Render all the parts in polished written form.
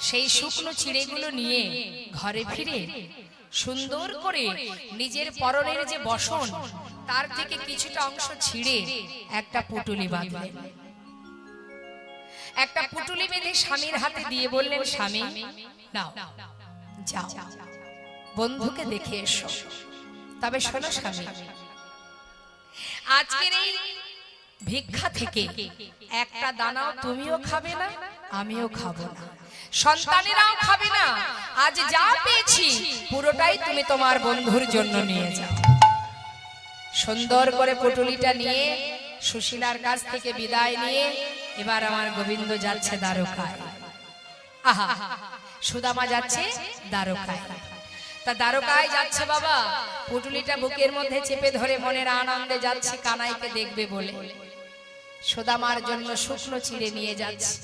সেই শুকনো চিড়েগুলো নিয়ে ঘরে ফিরে সুন্দর করে নিজের পরনের যে বসন তার থেকে কিছুটা অংশ ছিঁড়ে একটা পুটুলি বাঁধলেন। একটা পুটুলি বেঁধে স্বামীর হাতে দিয়ে বললেন, স্বামী নাও, যাও বন্ধুকে দেখে এসো। তবে শোনো স্বামী, আজকের এই ভিক্ষা থেকে একটা দানাও তুমিও খাবে না, আমিও খাবো না, সন্তানেরাও খাবে না। আজ যা পেয়েছি পুরোটাই তুমি তোমার বন্ধুর জন্য নিয়ে যাও। সুন্দর করে পুটুলিটা নিয়ে সুশীলার কাছ থেকে বিদায় নিয়ে এবার আমার গোবিন্দ যাচ্ছে দ্বারকায়। আহা, সুদামা যাচ্ছে দ্বারকায়। তা দ্বারকায় যাচ্ছে বাবা, পুটুলিটা বুকের মধ্যে চেপে ধরে মনের আনন্দে যাচ্ছে কানাইকে দেখবে বলে। সুদামার জন্য শুকনো চিড়ে নিয়ে যাচ্ছে।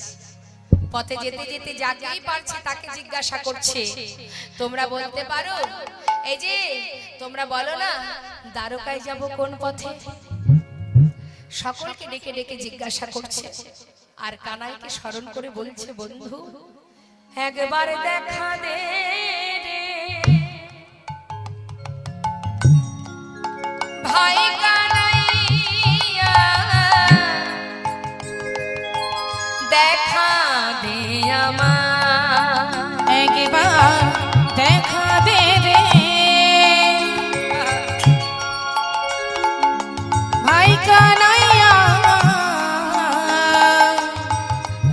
পথে যেতে যেতে যাকেই পারছে তাকে জিজ্ঞাসা করছে, তোমরা বলতে পারো, এই যে তোমরা বলো না দ্বারকায় যাব কোন পথে? সকলকে ডেকে ডেকে জিজ্ঞাসা করছে। আর কানাইকে স্মরণ করে বলছে, বন্ধু একবার দেখা দে রে ভাই কানাইয়া, দেখা দে আমার, একবার দেখা দে রে ভাই কানাইয়া,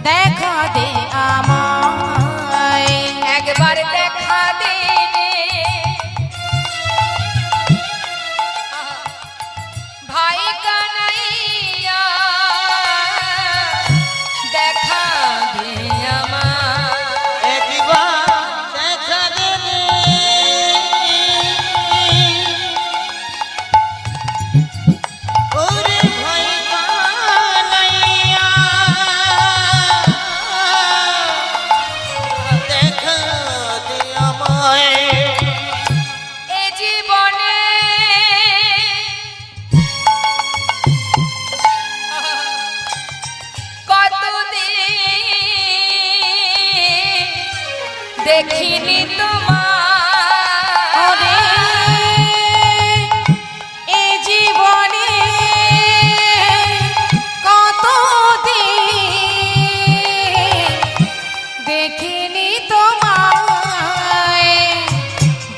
দেখা দে আমায়, একবার দেখা দে রে ভাই কানাইয়া, দেখা দে আমার, একবার দেখা দে রে ওরে ভাই কানাইয়া, দেখা দে আমায়। এ জীবনে কতদিন দেখিনি তোমার, এ জীবনে কতদিন দেখিনি তোমায়,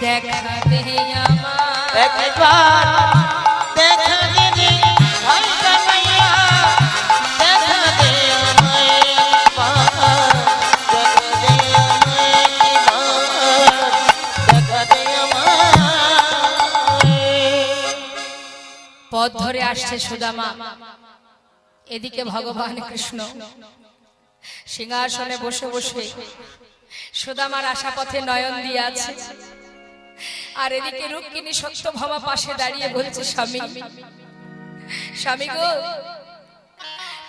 দেখা দে আমার, একবার দেখা দে রে ভাই কানাইয়া, দেখা দে আমায় একবার, দেখা দে আমায় একবার, দেখা দে আমায়। পথ ধরে আসছে সুদামা। এদিকে ভগবান কৃষ্ণ সিংহাসনে বসে বসে সুদামার আশা পথে নয়ন দিয়ে আছে। আর এদিকে রুক্মিণী সত্যভামা পাশে দাঁড়িয়ে বলছে, স্বামী স্বামী গো,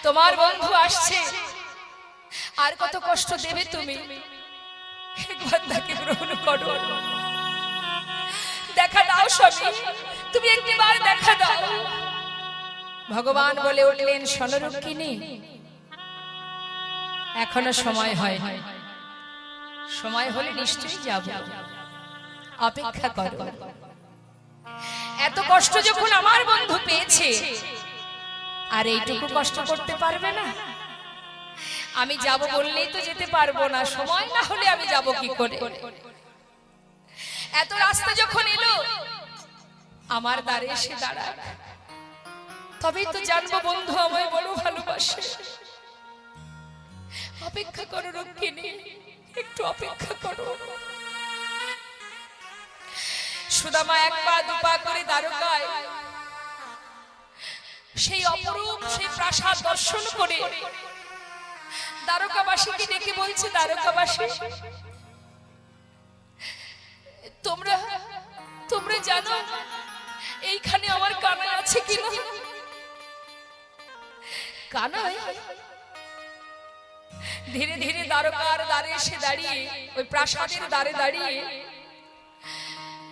তোমার বন্ধু আসছে, আর কত কষ্ট দেবে তুমি, একবার তাকে গ্রহণ করো, দেখা দাও স্বামী, তুমি একটিবার দেখা দাও। ভগবান বলে উঠলেন, শোনো রুক্মিণী, এখনো সময় হয়নি, সময় হলে নিশ্চয়ই যাব, অপেক্ষা করো। এত কষ্ট যখন আমার বন্ধু পেয়েছে, আর এইটুকু কষ্ট করতে পারবে না? আমি যাব বললেই তো যেতে পারবো না, সময় না হলে আমি যাব কি করে? এত রাস্তা যখন এলো, আমার দ্বারে এসে দাঁড়াক, তবেই তো জানবো বন্ধু আমায় বড় ভালোবাসে। অপেক্ষা করো রুক্মিণী, একটু অপেক্ষা করো। সুদামা এক পা দুপা করে দ্বারকায় সেই অপরূপ সেই প্রাসাদ দর্শন করে দ্বারকাবাসীকে ডেকে বলছে, দ্বারকাবাসী তোমরা তোমরা জানো এইখানে আমার কানাই আছে কিনা? কানাই ধীরে ধীরে দ্বারকার দ্বারে এসে দাঁড়িয়ে, ওই প্রাসাদের দ্বারে দাঁড়িয়ে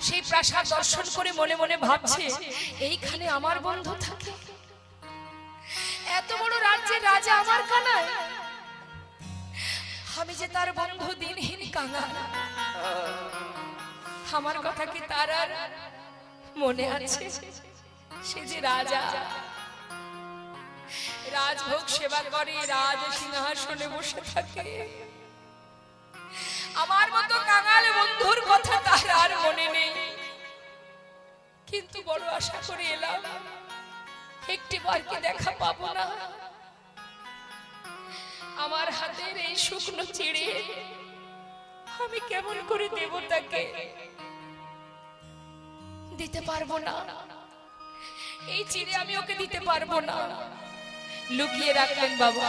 সেই প্রাসাদ দর্শন করে মনে মনে ভাবছে, এইখানে আমার বন্ধু থাকে, এত বড় রাজ্যের রাজা আমার কানাই, আমি যে তার বন্ধু, দিন কাঙাল। আমার কথা কি তার আর মনে আছে? সে যে রাজা, রাজভোগ সেবা করে, রাজ সিংহাসনে বসে থাকে। আমার মতো কাঙাল বন্ধুর কথা তার আর মনে নেই। কিন্তু বড় আশা করে এলাম, একটি বারকে দেখা পাবো না। আমার হাতের এই শুকনো চিড়ে আমি কেমন করে দেব তাকে? দিতে পারবো না, এই চিড়ে আমি ওকে দিতে পারবো না। লুকিয়ে রাখলেন বাবা।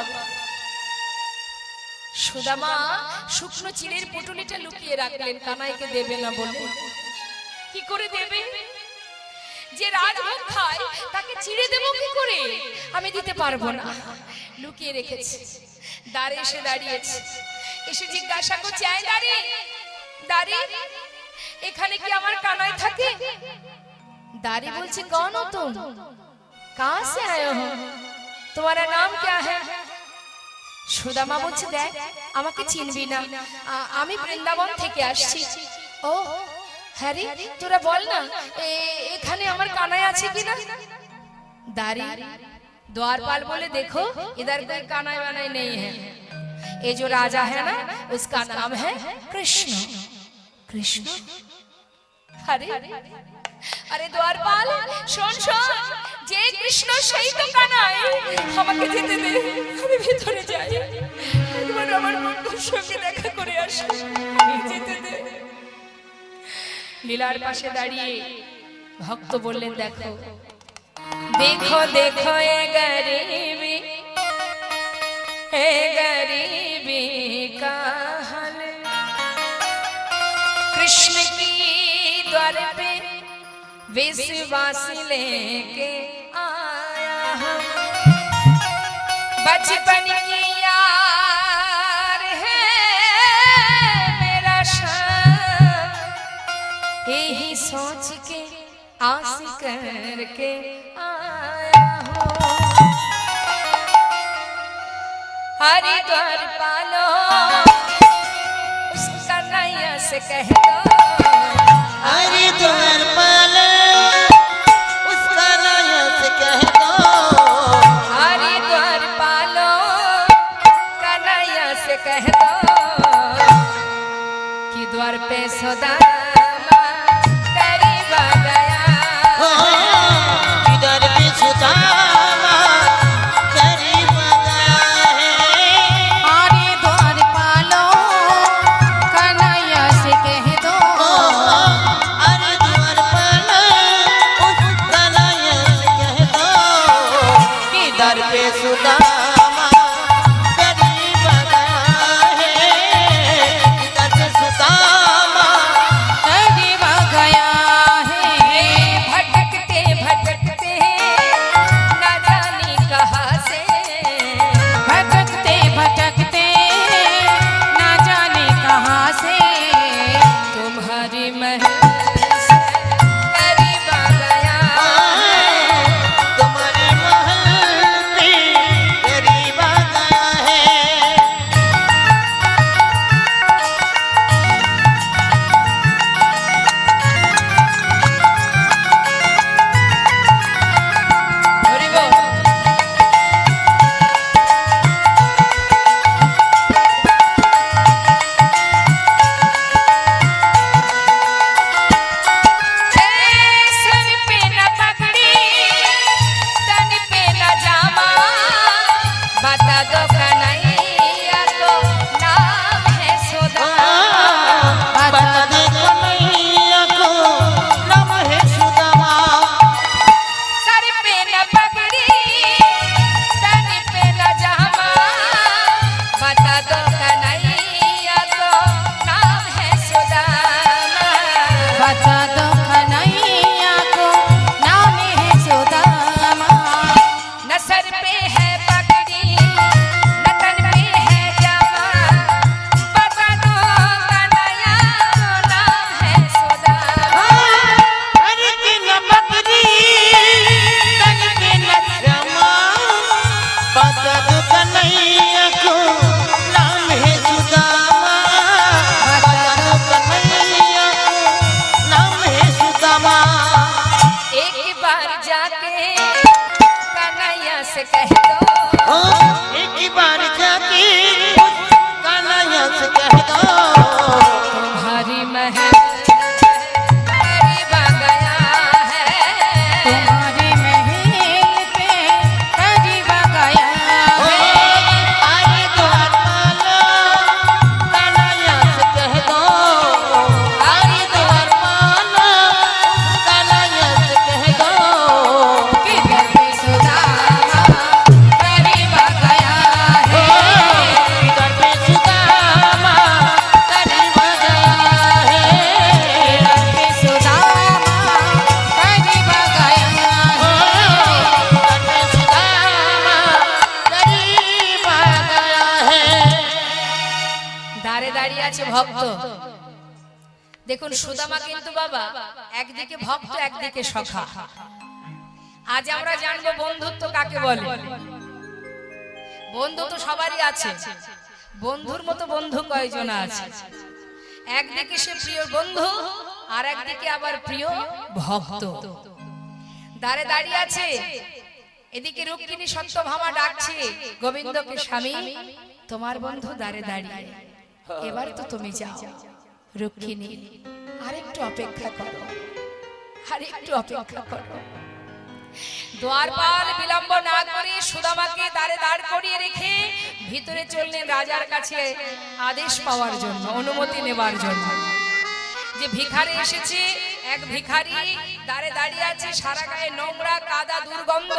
সুদামা শুকনো চিড়ের পুটুলিটা লুকিয়ে রাখলেন, কানাইকে দেবে না বলে। কি করে দেবে? যে রাজভোগ খায় তাকে চিড়ে দেবো কি করে? আমি দিতে পারবো না। লুকিয়ে রেখেছি। দ্বারে এসে দাঁড়িয়েছে, এসে জিজ্ঞাসা করছে, আয় দাঁড়ি, দাঁড়ি, এখানে কি আমার কানাই থাকে? दारी बोलছে कौन हो तुम, कहां से आए हो, तुम्हारा नाम क्या है? সুদামা বলছে, দেখ আমাকে চিনবি না, আমি বৃন্দাবন থেকে আসছি। ও হ্যাঁ রে, তোরা বল না এখানে আমার কানাই আছে কিনা? दारी द्वारपाल बोले, देखो इधर कोई कानाई वानाई नहीं है, ये जो राजा है ना उसका नाम है कृष्ण। कृष्ण? अरे अरे द्वारपाल শোন শোন, যে কৃষ্ণ সেই তো কানাই, আমাকে যেতে দে, আমি ভিতরে যাই, একবার আমার বন্ধুর সঙ্গে দেখা করে আসি, যেতে দে। লীলার পাশে দাঁড়িয়ে ভক্ত বললেন, দেখো देखो देखो ये गरीबी का हाल, कृष्ण की द्वार पे विश्वास लेके आया हूँ, बचपन की यार है मेरा शान, यही सोच के आस करके आया हूँ, हरिद्वार पालो उसका नैया से कह दो, हरिद्वार पालो उसका नैया से कह दो, हरिद्वार पालो कन्हैया से कह दो कि द्वार पे सुदामा करीब आ गया, इधर भी सुदामा करीब आ गया है, हरिद्वार पालो कन्हैया से कह दो, हरिद्वार पालो उसका नैया से कह दो, इधर पे सुदामा करीब आ गया है, इधर पे सुदामा ভক্ত। দেখুন সুদামা কিন্তু বাবা একদিকে ভক্ত একদিকে সখা। আজ আমরা জানবো বন্ধুত্ব কাকে বলে। বন্ধু তো সবারই আছে, বন্ধুর মতো বন্ধু কয়জন আছে? একদিকে সে প্রিয় বন্ধু, আর একদিকে আবার প্রিয় ভক্ত। দ্বারে দাঁড়িয়ে আছে, এদিকে রুক্মিণী সত্যভামা ডাকছে গোবিন্দকে, স্বামী তোমার বন্ধু দ্বারে দাঁড়িয়ে, এবার তো তুমি যাও। রুক্মিণী আরেকটু অপেক্ষা করো, আরেকটু অপেক্ষা করো। দ্বারপাল বিলম্ব না করে সুদামাকে দ্বারে দাঁড় করিয়ে রেখে ভিতরে চললেন রাজার কাছে আদেশ পাওয়ার জন্য, অনুমতি নেবার জন্য। যে ভিখারি এসেছে, এক ভিখারি দ্বারে দাঁড়িয়ে আছে, সারা গায়ে নোংরা কাদা দুর্গন্ধ,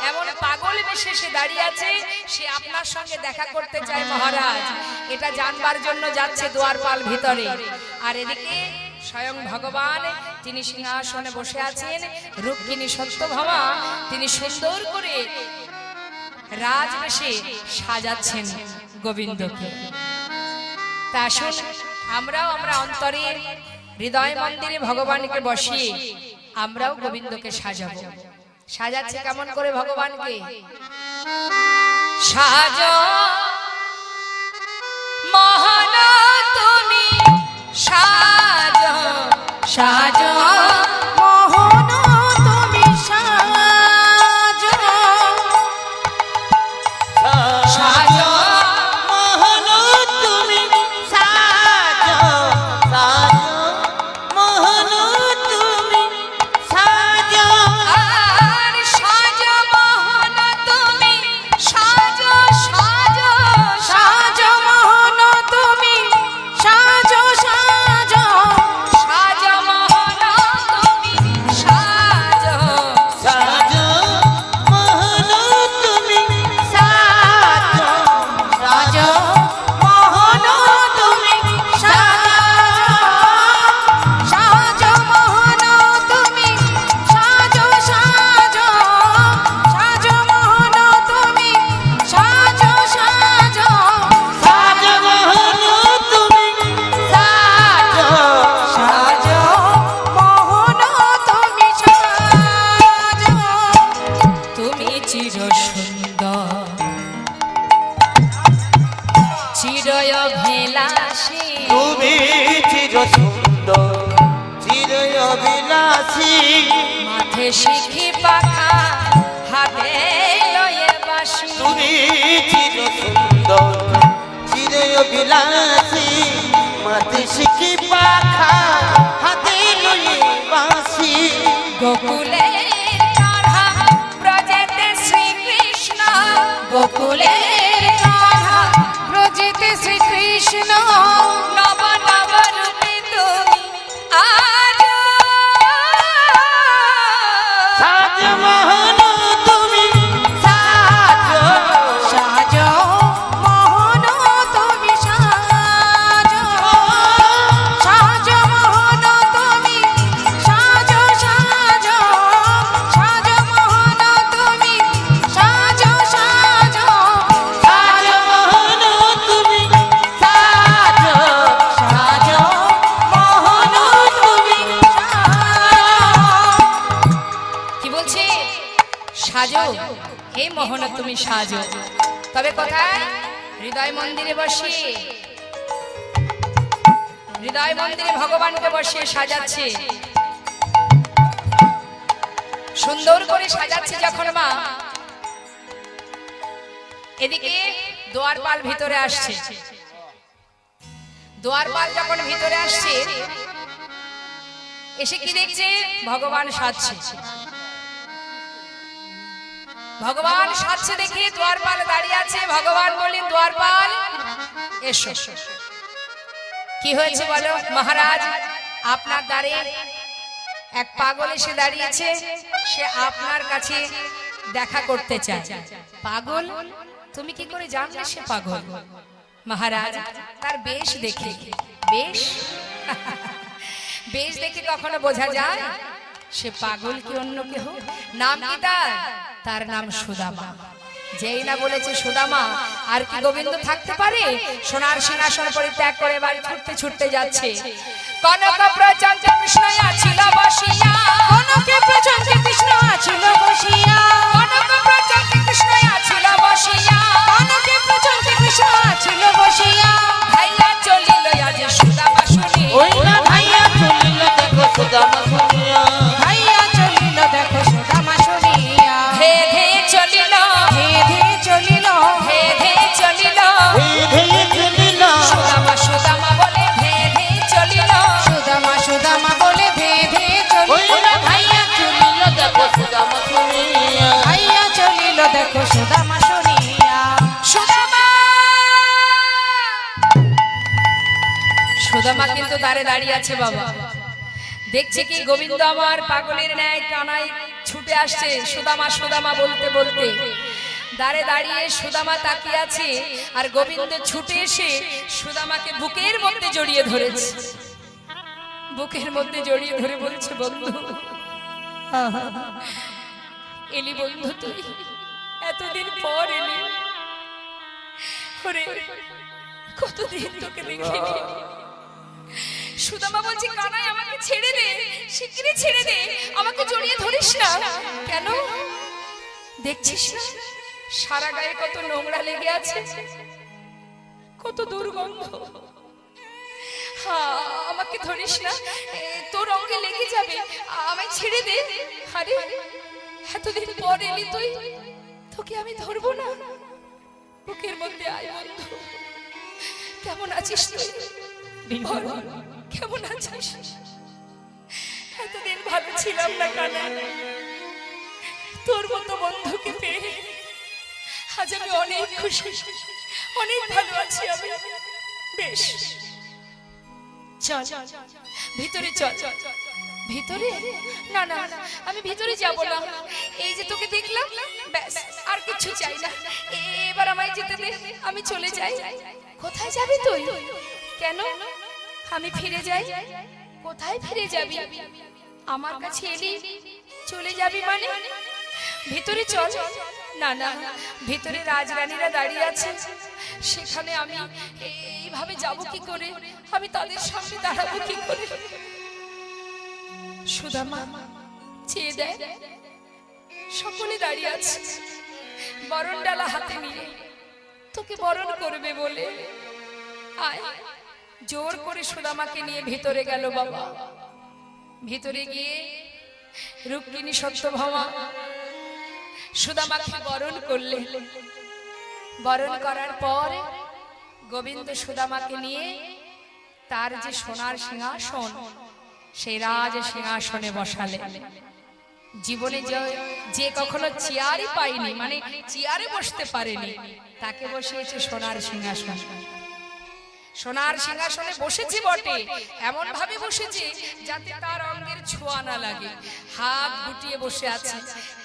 এমন পাগল বেশে সে দাঁড়িয়ে আছে, সে আপনার সঙ্গে দেখা করতে চায় মহারাজ। এটা জানবার জন্য যাচ্ছে দ্বারপাল ভিতরে। আর এদিকে স্বয়ং ভগবান তিনি সিংহাসনে বসে আছেন, রুক্মিণী সত্যভামা তিনি সুন্দর করে রাজবেশে সাজাচ্ছেন গোবিন্দকে। তা আসুন আমরা অন্তরে হৃদয় মন্দিরে ভগবানকে বসিয়ে আমরাও গোবিন্দকে সাজাবো। সাজাচ্ছে কেমন করে ভগবানকে? সাজো মহান তুমি সাজো, সাজো মোহন তুমি সাজো, সাজো মোহন তুমি সাজো, সাজো মোহন তুমি সাজো, আর সাজো মোহন তুমি সাজো, সাজো সাজো মোহন তুমি সাজো, সাজো সাজো মোহন তুমি সাজো, সাজো মোহন তুমি সাজো, সাজো মোহন তুমি সাজো, সাজো মোহন তুমি সাজো, সাজো সাজো মোহন তুমি সাজো, সাজো সাজো মোহন তুমি সাজো, সাজো মোহন তুমি সাজো। তুমি চির সুন্দর চিরয় অভিলাষী, তুমি চির সুন্দর চির অভিলাষী, মাথে শিখি পাখা হাতে লয়ে বাঁশি। তুমি চির সুন্দর চির অভিলাষী, মাথে শিখি পাখা হাতে লয়ে বাঁশি, গোকুলের কাঢ়া ব্রজেতে শ্রীকৃষ্ণ, গোকুলের কাঢ়া ব্রজেতে শ্রীকৃষ্ণ, নব নব রূপে তুমি আজ। সাজো মোহন তুমি সাজো, সাজো মোহন তুমি সাজো, সাজো মোহন তুমি সাজো, সাজো সাজো মোহন তুমি সাজো, সাজো সাজো মোহন তুমি সাজো, সাজো মোহন তুমি কি বলছে? সাজো হে মোহন তুমি সাজো। তবে কোথায়? হৃদয় মন্দিরে বসিয়ে, হৃদয় মন্দিরে ভগবানকে বসিয়ে সাজাচ্ছে, সুন্দর করে সাজাচ্ছে যখন মা, এদিকে দ্বারপাল ভিতরে আসছে। দ্বারপাল যখন ভিতরে আসছে, এসে কি দেখছে? ভগবান সাজছে। ভগবান সাজছে দেখে দ্বারপাল দাঁড়িয়ে আছে। ভগবান বলেন, দ্বারপাল এসো। কি হয়েছে বলো মহারাজ? আপনার দ্বারে এক পাগল এসে দাঁড়িয়েছে, সে আপনার কাছে দেখা করতে চায়। পাগল? তুমি কি করে জানলে সে পাগল? মহারাজ তার বেশ দেখে, বেশ বেশ দেখে কখনো বোঝা যায় সে পাগল কি অন্য কেহ? নাম কি তার? তার নাম সুদামা। যেই না বলেছে সুদামা, আর কি গোবিন্দ থাকতে পারে? সোনার সিংহাসন পরিত্যাগ করে বাড়ি ছুটতে ছুটতে যাচ্ছে। কনক প্রচণ্ড কৃষ্ণ ছিল বসিয়া, কনকে প্রচণ্ড কৃষ্ণ আছিল বসিয়া, কনক প্রচণ্ড কৃষ্ণ ছিল বসিয়া, কনকে প্রচণ্ড কৃষ্ণ আছিল বসিয়া। ভাইয়া চলিল আজ সুদামা শুনি, ওই না ভাইয়া চলিল দেখো সুদামা শুনিয়া, ভাইয়া চলিল দেখো সুদামা শুনিয়া, ধে ধে চলিল, ধে ধে চলিল, ধে ধে চলিল, ধেয়ে চলিল, সুদামা সুদামা বলে ধে ধে চলিল, সুদামা সুদামা বলে ধে ধে ওই চলিল, না ভাইয়া চলিল দেখো সুদামা শুনিয়া, ভাইয়া চলিল দেখো সুদামা শুনিয়া। সুদামা, সুদামা কিন্তু দ্বারে দাঁড়িয়ে আছে বাবা। দেখছে কি গোবিন্দ আমার পাগলের ন্যায় কানাই ছুটে আসছে সুদামা সুদামা বলতে বলতে। দ্বারে দাঁড়িয়ে সুদামা তাকিয়ে আছে, আর গোবিন্দ ছুটে এসে সুদামাকে বুকের মধ্যে জড়িয়ে ধরেছে। বুকের মধ্যে জড়িয়ে ধরে বলছে, বন্ধু এলি বন্ধু, তুই এতদিন পর এলি। ওরে কতদিন তোকে দেখিনি। সুদামা বলছে, কানাই আমাকে ছেড়ে দে, শিগগিরই ছেড়ে দে, আমাকে জড়িয়ে ধরিস না। কেন দেখছিস না সারা গায়ে কত নোংরা লেগে আছে, কত দুর্গন্ধ। হ্যাঁ, আমাকে ধরিস না, তোর অঙ্গে লেগে যাবে, আমায় ছেড়ে দে। আরে এতদিন পর এলি তুই, তোকে আমি ধরবো না? বুকের মধ্যে আয় বন্ধু। কেমন আছিস তুই? বল, কেমন আছিস? এতদিন ভালো ছিলাম না কানাই, তোর মতো বন্ধুকে পেয়ে আজ আমি অনেক খুশি, অনেক ভালো আছি আমি। বেশ চল ভিতরে চল। ভিতরে? না না, আমি ভিতরে যাব না। এই যে তোকে দেখলাম, ব্যাস, আর কিছু চাই না। এবার আমায় যেতে দে, আমি চলে যাই। কোথায় যাবি তুই? কেন? আমি ফিরে যাই? কোথায় ফিরে যাবি? আমার কাছে এলি চলে যাবি মানে? ভিতরে চল। না না, ভিতরে রাজরানীরা দাঁড়িয়ে আছে, সেখানে আমি এইভাবে যাব কি করে? আমি তাদের সামনে দাঁড়াবো কি করে? সুদামা চেয়ে দেয়, সকলে দাঁড়িয়ে আছে, বরণ ডালা হাতে নিয়ে তোকে বরণ করবে বলে। আয়, জোর করে সুদামাকে নিয়ে ভিতরে গেল বাবা। ভিতরে গিয়ে রুক্মিণী সত্যভামা সুদামাকে বরণ করলে। বরণ করার পর গোবিন্দ সুদামাকে নিয়ে তার যে সোনার সিংহাসন, সেই রাজ সিংহাসনে বসালে। জীবনে যে কখনো চেয়ারই পায়নি, মানে চেয়ারে বসতে পারেনি, তাকে বসিয়েছে সোনার সিংহাসন। সোনার সিংহাসনে বসেছে বটে, এমন ভাবে বসেছে যাতে তার অঙ্গের ছোঁয়া না লাগে, হাত গুটিয়ে বসে আছে।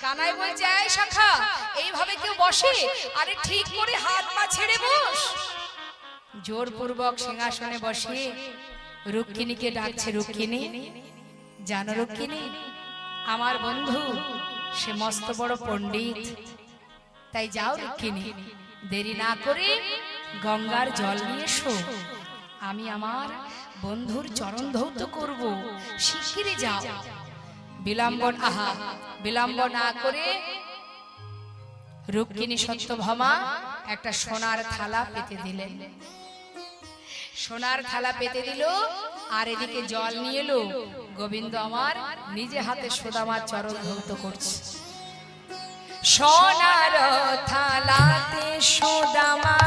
কানাই বলছে, এই শাখা, এইভাবে কেউ বসে? আরে ঠিক করে হাত পা ছেড়ে বস। জোরপূর্বক সিংহাসনে বসিয়ে রুক্মিণীকে ডাকছে, রুক্মিণী জানো রুক্মিণী, আমার বন্ধু সে মস্ত বড় পণ্ডিত, তাই যাও রুক্মিণী, দেরি না করে গঙ্গার জল নিয়ে এসো, আমি আমার বন্ধুর চরণ ধৌত করব, শিগগিরই যাও। বিলম্ব না করে রুক্মিণী সত্যভামা একটা সোনার থালা পেতে দিলেন। সোনার থালা পেতে দিল, আর এদিকে জল নিয়ে এলো। গোবিন্দ আমার নিজে হাতে সুদামার চরণ ধৌত করছে। সোনার থালাতে সুদামা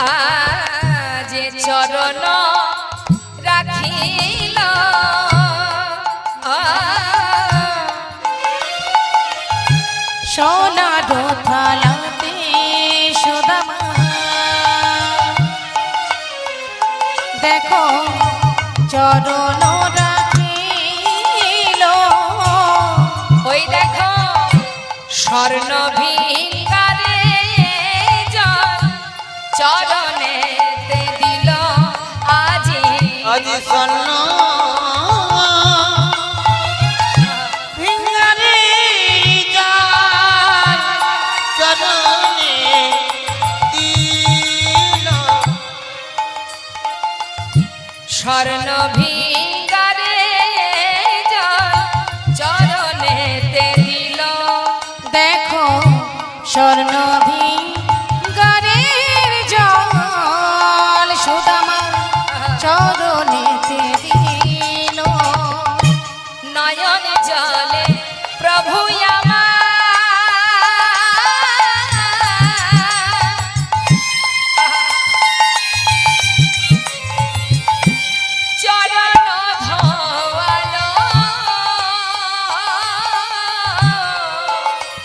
আজে চরণ রাখিল, সোনার থালাতে সুদামা দেখো চরণ রাখিল, ওই দেখো স্বর্ণ ভিকারে জল চরণেতে দিল আজি। আজি স্বর্ণ স্বর্ণ ভিঙ্গারে জল চরণেতে দিল। দেখো স্বর্ণ ভিঙ্গারের জল সুদামার চরণেতে দিল। নয়ন জলে প্রভু আমার চরণ ধোয়ালো।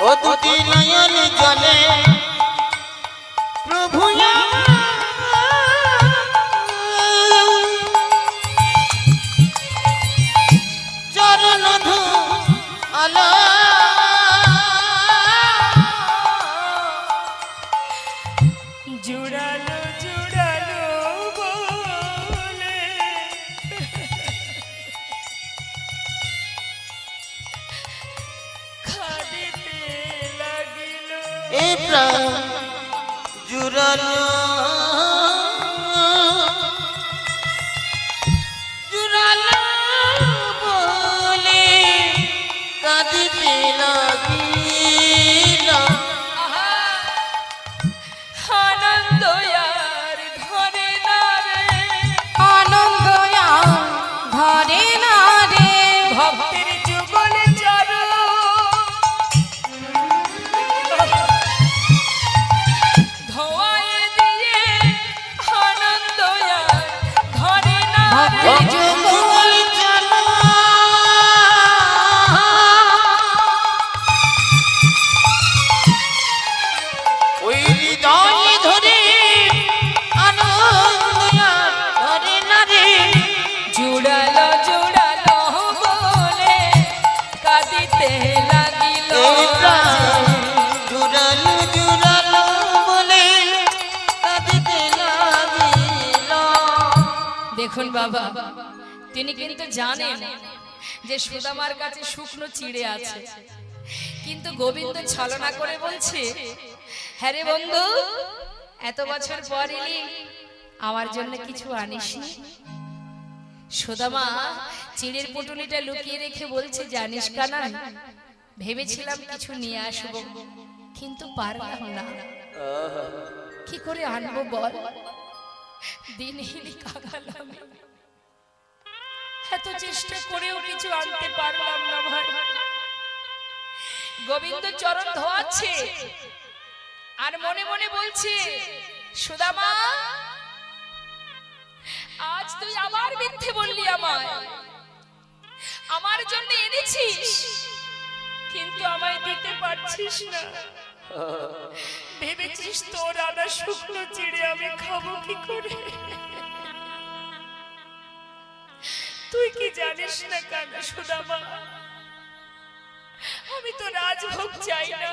ও দুটি নয়ন জলে প্রভু চরণ ধুলো। জুড়ালো জুড়ালো বলে খাদিতে লাগিল। এ প্রাণ জুড়ালো জুড়ালো বলে কাঁদিতে লাগিল। আহা, আনন্দ আর ধরে না রে, আনন্দ আর ধরে না রে। ভক্তের যুগল চরণ ধোয়ায় দিয়ে আনন্দ আর ধরে না রে। ভক্তের যুগল চলো ওই হৃদয় ধরে আনন্দ আর ধরে না রে। জুড়ালো জুড়ালো বলে কাঁদিতে লাগিল। এই প্রাণ জুড়ালো জুড়ালো বলে কাঁদিতে লাগিল। দেখুন বাবা, তিনি কিন্তু জানেন যে সুদামার কাছে শুকনো চিড়ে আছে, কিন্তু গোবিন্দ ছলনা করে বলছে, হ্যাঁ রে বন্ধু, এত বছর পর এলি, আমার জন্য কিছু আনিসনি? সুদামা চিড়ের পুটুলিটা লুকিয়ে রেখে বলছে, জানিস কানাই, ভেবেছিলাম কিছু নিয়ে আসবো, কিন্তু পারলাম না। কি করে আনবো বল? দিনহীন কাঙাল আমি, এত চেষ্টা করেও কিছু আনতে পারলাম না ভাই। গোবিন্দ চরণ ধোয়াচ্ছে আর মনে মনে বলছে, সুদামা আজ তুই আবার মিথ্যে বললি আমায়, আমার জন্য এনেছিস কিন্তু আমায় দিতে পারছিস না। ভেবেছিস তোর আনা শুকনো চিড়ে আমি খাবো কি করে? তুই কি জানিস না কানা সুদামা, আমি তো রাজভোগ চাই না।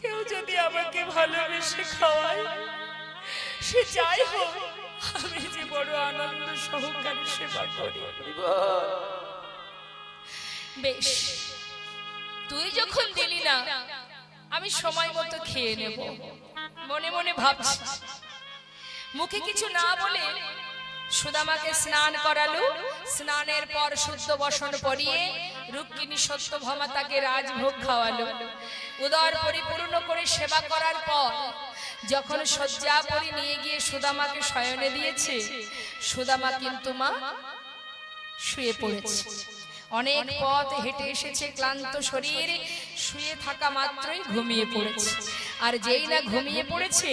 কেউ যদি আমাকে ভালোবেসে খাওয়ায়, সে যাই হোক, আমি যে বড় আনন্দ সহকারে সেবা করি। বেশ, তুই যখন দিলি না, আমি সময় মতো খেয়ে নেব। মনে মনে ভাবছি, মুখে কিছু না বলে সুদামাকে স্নান করালো। স্নানের পর শুদ্ধ বসন পরিয়ে রুক্মিণী সত্যভামা তাকে রাজভোগ খাওয়ালো। উদর পরিপূর্ণ করে সেবা করার পর যখন শয্যা পরি নিয়ে গিয়ে সুদামাকে শয়নে দিয়েছে, সুদামা কিন্তু মা শুয়ে পড়েছে। অনেক পথ হেঁটে এসেছে, ক্লান্ত শরীর, শুয়ে থাকা মাত্রই ঘুমিয়ে পড়েছে। আর যেই না ঘুমিয়ে পড়েছে,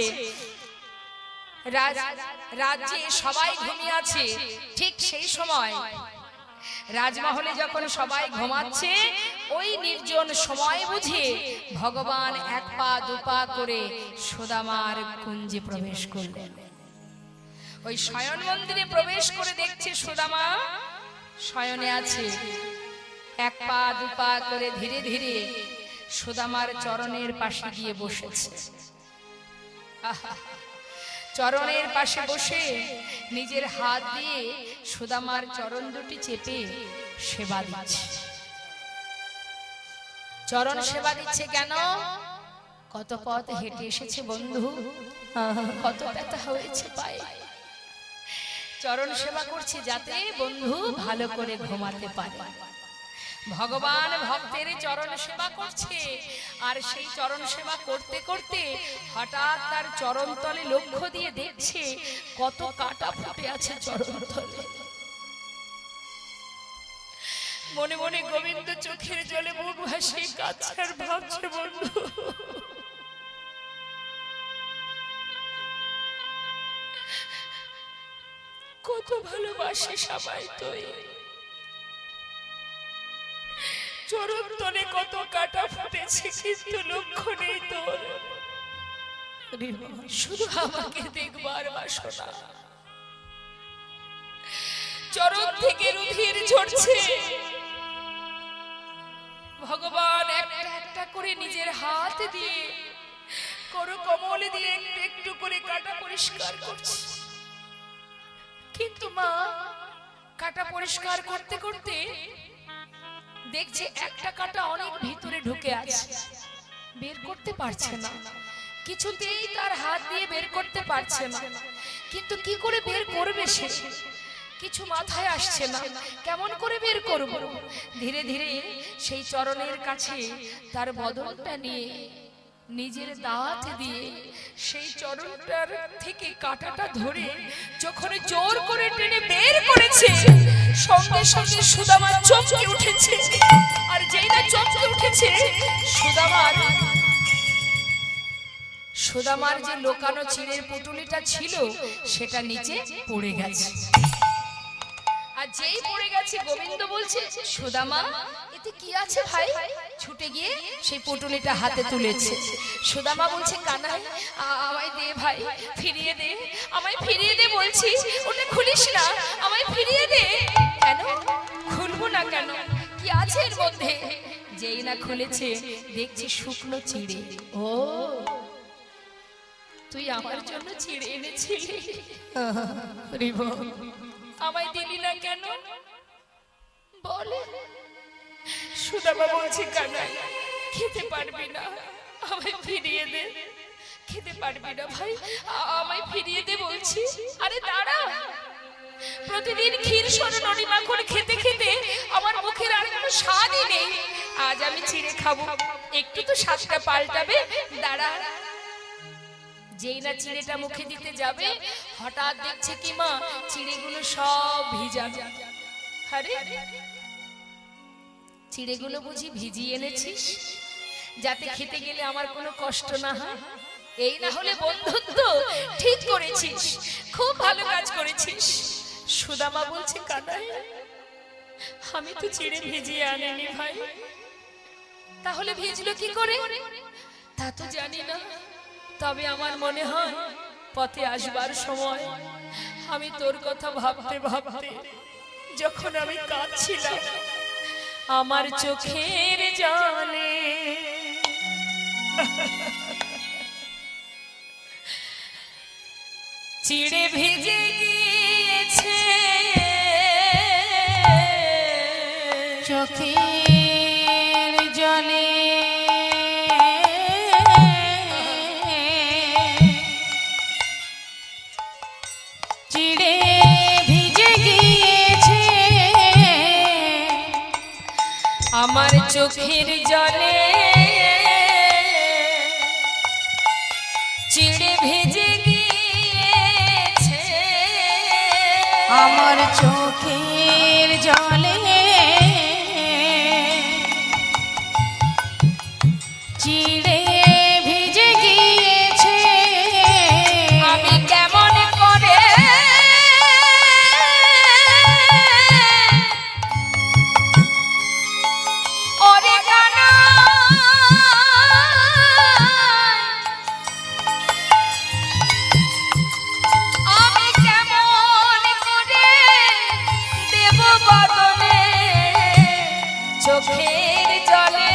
রাজ্যে সবাই ঘুমিয়ে আছে, ঠিক সেই সময় রাজমহলে যখন সবাই ঘুমাচ্ছে, ওই নির্জন সময় বুঝে ভগবান এক পা দুপা করে সুদামার কুঞ্জে প্রবেশ করলেন। ওই শয়ন মন্দিরে প্রবেশ করে দেখছে সুদামা শয়নে আছে। এক পা দুপা করে ধীরে ধীরে সুদামার চরণের পাশে গিয়ে বসেছে। চরণের পাশে বসে নিজের হাত দিয়ে সুদামার চরণ দুটি চেপে সেবা দিচ্ছে। চরণ সেবা দিচ্ছে কেন? কত পথ হেঁটে এসেছে বন্ধু, কত ব্যথা হয়েছে পায়ে। চরণ সেবা করছি যাতে বন্ধু ভালো করে ঘুমাতে পারে। ভগবান ভক্তের চরণ সেবা করছে, আর সেই চরণ সেবা করতে করতে হঠাৎ তার চরণ তলে লক্ষ্য দিয়ে দেখছে কত কাটা ফুটে আছে চরণ তলে। মনে মনে গোবিন্দ চোখের জলে মুখ ভাসিয়ে কাঁদছে আর ভাবছে বন্ধু কত ভালোবাসে সবাই, তুই চরণ তলে কত কাটা ফুটেছে কিন্তু লক্ষ্য নেই তোর, শুধু আমাকে দেখবার বাসনা। চরণ থেকে রুধির ঝরছে, ভগবান একটা একটা করে নিজের হাত দিয়ে করকমল দিয়ে একটু একটু করে কাটা পরিষ্কার করছে। কিন্তু মা কাটা পরিষ্কার করতে করতে দেখছে একটা কাটা অনেক ভিতরে ঢুকে আছে, বের করতে পারছে না, কিছুতেই তার হাত দিয়ে বের করতে পারছে না। কিন্তু কি করে বের করবে সে, কিছু মাথায় আসছে না, কেমন করে বের করব। ধীরে ধীরে সেই চরণের কাছে তার বদনটা নিয়ে নিজের দাঁত দিয়ে সেই চরণটার থেকে কাঁটাটা ধরে যখন জোর করে টেনে বের করেছে, সঙ্গে সঙ্গে সুদামার চমকে উঠেছে। আর যেই না চমকে উঠেছে, সুদামার যে লোকানো চিড়ের পুটুলিটা ছিল সেটা নিচে পড়ে গেছে। আর যেই পড়ে গেছে গোবিন্দ বলছে, সুদামা এতে কি আছে ভাই? ছুটে গিয়ে সেই পুটুলিটা হাতে তুলেছে। সুদামা বলছে, কানাই আমায় দে ভাই, ফিরিয়ে দে, আমায় ফিরিয়ে দে বলছি, ওটা খুলিস না, আমায় ফিরিয়ে দে। কেন খুলবো না কেন, কি আছে এর মধ্যে? যেই না খুলেছে দেখছি শুকনো চিড়ে। ও তুই আমার জন্য চিড়ে এনেছিলি, আমায় দিলি না কেন বলে? সুদামা বলছে, কানাই খেতে পারবি না, আমায় ফিরিয়ে দে। খেতে পারবি না ভাই, আমায় ফিরিয়ে দে বলছি। আরে দাঁড়া, প্রতিদিন ক্ষীর সর নড়ি মাখন খেতে খেতে আমার মুখের আর কোনো স্বাদই নেই, আজ আমি চিড়ে খাবো, একটু তো স্বাদটা পাল্টাবে, দাঁড়া। যেই না চিড়েটা মুখে দিতে যাবে, হঠাৎ দেখছে কি মা, চিড়েগুলো সব ভিজা। আরে চিড়েগুলো বুঝি ভিজিয়ে এনেছিস যাতে খেতে গেলে আমার কোনো কষ্ট না হয়? এই না হলে বন্ধুত্ব, ঠিক করেছিস, খুব ভালো কাজ করেছিস। সুদামা বলছে, কানাই আমি তো চিড়ে ভিজিয়ে আনিনি ভাই। তাহলে ভিজলো কি করে তা তো জানি না, তবে আমার মনে হয় পথে আসবার সময় আমি তোর কথা ভাবতে ভাবতে যখন আমি কাঁদছিলাম, আমার চোখের জলে চিড়ে ভিজে গিয়েছে, চোখের জলে চিড়ে ভিজে গিয়েছে, আমার চোখের জলে চিড়ে ভিজে গিয়েছে, আমার চোখের জলে চিড়ে ভিজে গিয়েছে। আমি কেমন করে ওরে আমি কেমন করে দেব বদলে চোখের জলে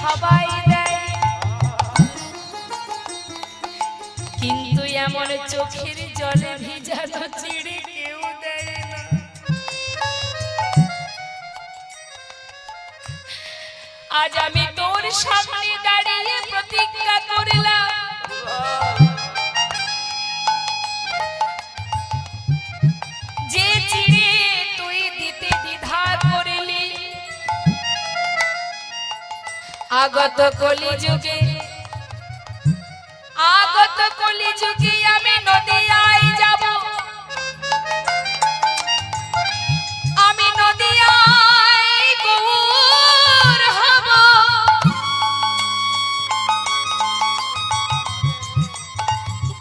সবাই দেয়, কিন্তু এমন চোখের জলে ভিজানো চিড়ে কেউ দেয় না। আজ আমি তোর সামনে দাঁড়িয়ে প্রতিজ্ঞা করলাম, যে চিড়ে তুই দিতে দ্বিধা করলি, আগত কলিযুগে আমি নদিয়ায় যাব, আমি নদিয়ায় গৌর হব।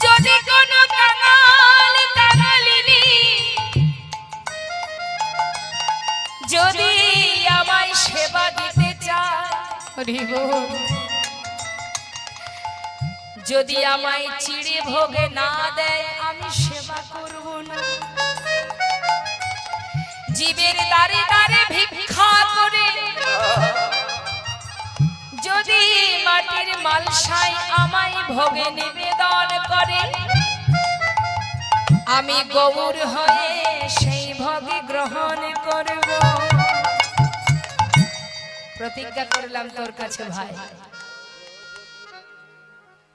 যদি কোনো কাঙাল কাঙালিনী যদি আমায় সেবা দিতে চায়, হরি বল। যদি আমায় চিড়ে ভোগে না দেয় আমি সেবা করব না। জীবের দ্বারে দ্বারে ভিক্ষা করে যদি মাটির মালসায় আমায় ভোগে নিবেদন করে, আমি গৌর হয়ে সেই ভোগে গ্রহণ করব। প্রতিজ্ঞা করলাম তোর কাছে ভাই,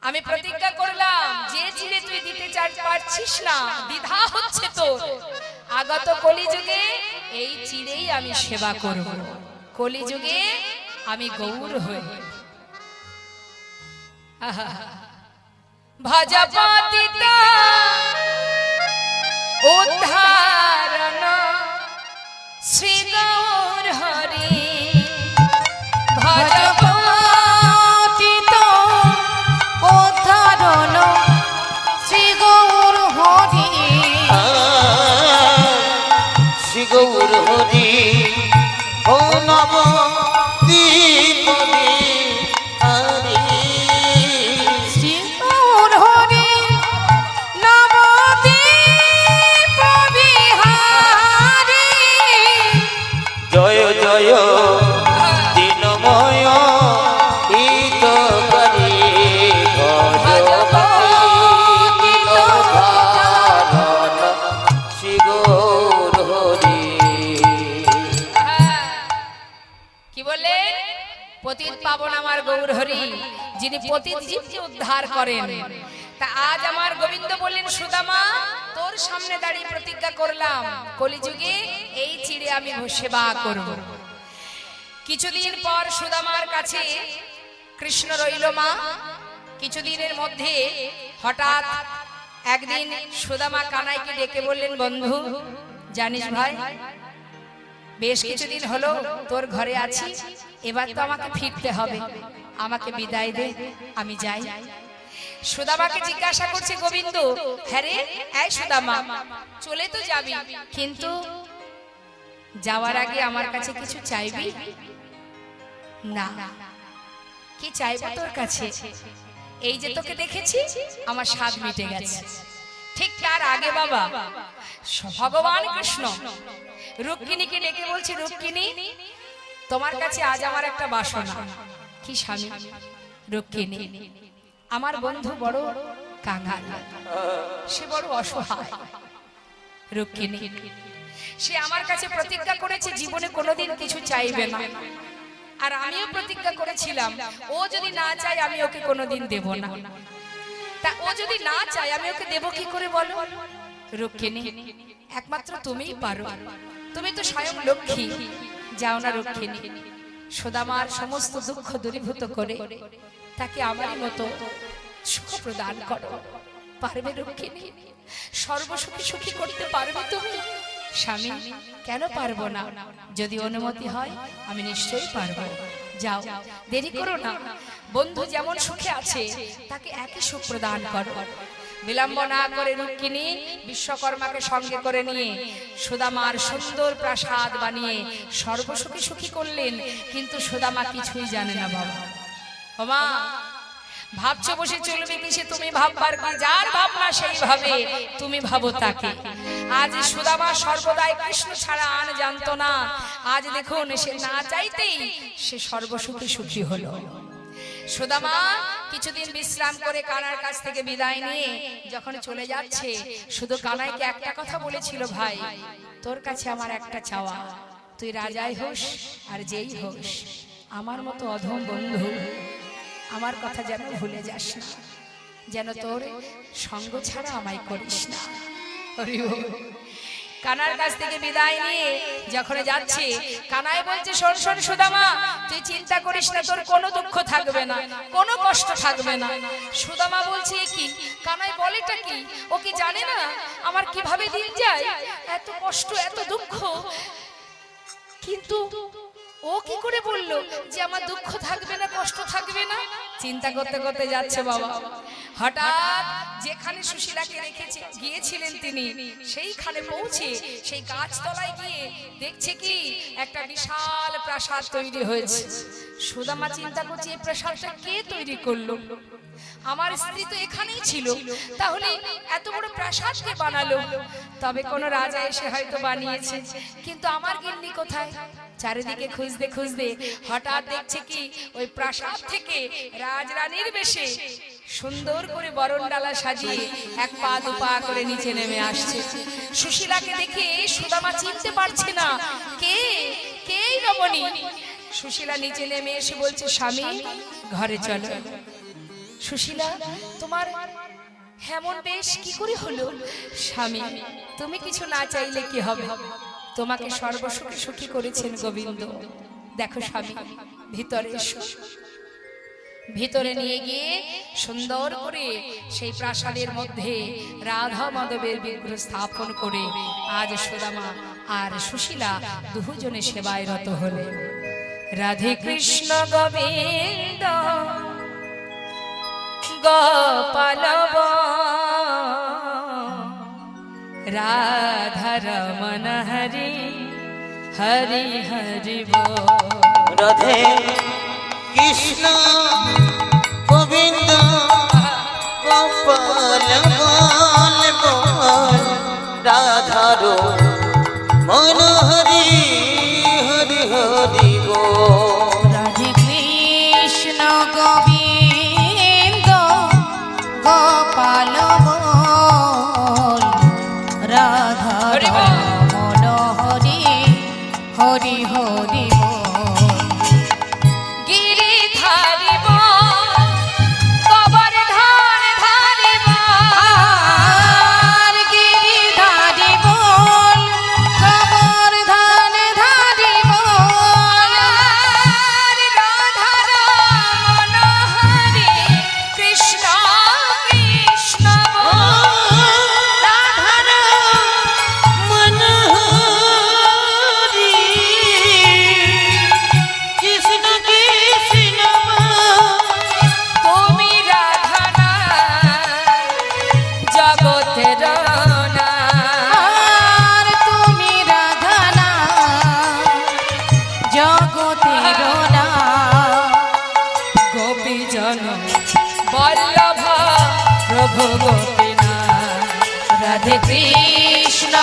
আমি প্রতিজ্ঞা করলাম যে চিড়ে তুই দিতে পারছিস না, দ্বিধা হচ্ছে তোর, আগত কলিযুগে এই চিড়েই আমি সেবা করব। কলিযুগে আমি গৌর হই। ভজপতিত উদ্ধারণ শ্রী গৌর হরি, ভজপতিত উদ্ধারণ শ্রী গৌর হরি। শ্রী গৌর হরি ও নব দীপনে হরি। শ্রী গৌর হরি নবদ্বীপ বিহারী। জয় জয় দিনময় হিতকারী, ভজপতিত উদ্ধারণ শ্রী গৌর হরি। কি বললেন? পতিত পাবন আমার গৌর হরি, যিনি পতিত জীবকে উদ্ধার করেন। তা আজ আমার গোবিন্দ বললেন, সুদামা তোর সামনে দাঁড়িয়ে প্রতিজ্ঞা করলাম কলিযুগে এই চিড়ে আমি সেবা করব। কিছুদিন পর সুদামার কাছে কৃষ্ণ রইল মা। কিছুদিনের মধ্যে হঠাৎ একদিন সুদামা কানাইকে ডেকে বললেন, বন্ধু জানিস ভাই, বেশ কিছুদিন হলো তোর ঘরে আছি, এবার তো আমাকে ফিরতে হবে, আমাকে বিদায় দে, আমি যাই। সুদামাকে জিজ্ঞাসা করছে গোবিন্দ, হ্যাঁ রে এই সুদামা, চলে তো যাবি, কিন্তু যাওয়ার আগে আমার কাছে কিছু চাইবি? না। কি চাইবো তোর কাছে? এই যে তোকে দেখেছি আমার স্বাদ মিটে গেছে। ঠিক তার আগে বাবা ভগবান কৃষ্ণ রুক্মিণীকে ডেকে বলছে, রুক্মিণী তোমার কাছে আজ আমার একটা বাসনা। কি স্বামী? রুক্মিণী আমার বন্ধু বড় কাঙাল, সে বড় অসহায়। রুক্মিণী সে আমার কাছে প্রতিজ্ঞা করেছে জীবনে কোনোদিন কিছু চাইবে না, আর আমিও প্রতিজ্ঞা করেছিলাম ও যদি না চায় আমি ওকে কোনোদিন দেব না। তা ও যদি না চায় আমি ওকে দেব কি করে বলো? রুক্মিণী একমাত্র তুমিই পারো, তুমি তো স্বয়ং লক্ষ্মী। যাও না রুক্মিণী, সুদামার সমস্ত দুঃখ দূরীভূত করে তাকে আমারই মতো সুখ প্রদান করো। পারবে রুক্মিণী? সর্বসুখী সুখী করতে পারবে তুমি? স্বামী কেন পারবো না, যদি অনুমতি হয় আমি নিশ্চয়ই পারবো। যাও, দেরি করো না। বন্ধু যেমন সুখে আছে তাকে একই সুখ প্রদান করো। বিলম্ব না করে রুক্মিণী বিশ্বকর্মাকে সঙ্গে করে নিয়ে সুদামার সুন্দর প্রাসাদ বানিয়ে সর্বসুখী সুখী করলেন। কিন্তু সুদামা কিছুই জানে না বাবা। ওমা ভাবছো বসে চলবে কিসে? তুমি ভাববার কি? যার ভাবনা সেই ভাবে, তুমি ভাবো তাকে। আজ সুদামা সর্বদাই কৃষ্ণ ছাড়া আর জানতো না। আজ দেখুন সে না চাইতেই সে সর্বসুখী সুখী হলো। সুদামা কিছুদিন বিশ্রাম করে কানার কাছ থেকে বিদায় নিয়ে যখন চলে যাচ্ছে, শুধু কানাইকে একটা কথা বলেছিল, ভাই তোর কাছে আমার একটা চাওয়া, তুই রাজাই হোস আর যেই হোস, আমার মতো অধম বন্ধু আমার কথা যেন ভুলে যাস না, যেন তোর সঙ্গ ছাড়া আমায় করিস না। হরি বল। কানার কাছ থেকে বিদায় নিয়ে যখন যাচ্ছে, কানাই বলছে, শোন শোন সুদামা, তুই চিন্তা করিস না, তোর কোনো দুঃখ থাকবে না, কোনো কষ্ট থাকবে না। সুদামা বলছে, কি কানাই বলেটা কি? ও কি জানে না আমার কিভাবে দিন যায়, এত কষ্ট এত দুঃখ? কিন্তু ও কি করে বলল যে আমার দুঃখ থাকবে না, কষ্ট থাকবে না? চিন্তা করতে করতে যাচ্ছে বাবা, হঠাৎ যেখানে সুশীলাকে রেখেছে গিয়েছিলেন তিনি, সেইখানে পৌঁছে সেই গাছতলায় গিয়ে দেখছে কি একটা বিশাল প্রাসাদ তৈরি হয়েছে। সুদামা চিন্তা করছে, এই প্রাসাদটা কে তৈরি করলো? আমার স্ত্রী তো এখানেই ছিল, তাহলে এত বড় প্রাসাদ কে বানালো? তবে কোন রাজা এসে হয়তো বানিয়েছে, কিন্তু আমার গিন্নি কোথায়? চারিদিকে খুঁজতে খুঁজতে হঠাৎ দেখছে কি ওই প্রাসাদ থেকে রাজরানীর বেশে সুন্দর করে বরণডালা সাজিয়ে এক পা দু পা করে নিচে নেমে আসছে। সুশীলাকে দেখে সুদামা চিনতে পারছে না, কে কে রমণী? সুশীলা নিচে নেমে এসে বলছে, স্বামী ঘরে চলো। সুশীলা, তোমার এমন বেশ কি করে হলো? স্বামী, তুমি কিছু না চাইলে কি হবে, তোমাকে সর্বসুখী সুখী করেছেন গোবিন্দ। দেখো স্বামী, ভিতরে এসো। ভিতরে নিয়ে গিয়ে সুন্দর করে সেই প্রাসাদের মধ্যে রাধা মাধবের বিগ্রহ স্থাপন করে আজ সুদামা আর সুশীলা দুজনে সেবায় রত হলেন। রাধে কৃষ্ণ গোবিন্দ গোপাল রাধা রমণ হরি হরি হরি বল। রাধে কৃষ্ণ গোবিন্দ গোপাল বল বল, রাধার মন হরি হরি হরি বল। রাধে কৃষ্ণ গোবিন্দ গোপাল বল, রাধা হরি বল। রমণ হরি হরি হরি বল। গিরিধারি বল, গোবর্ধন ধারি বল, আর গিরিধারি বল, গোবর্ধন ধারি বল, আর রাধা রমণ হরি কৃষ্ণ কৃষ্ণ বল। রাধার মন হরি কৃষ্ণ কৃষ্ণ তুমি রাধা না, জগতের না, আর তুমি রাধা না, জগতের না। গোপীজন বল্লভ প্রভু গোপীনাথ। রাধে কৃষ্ণ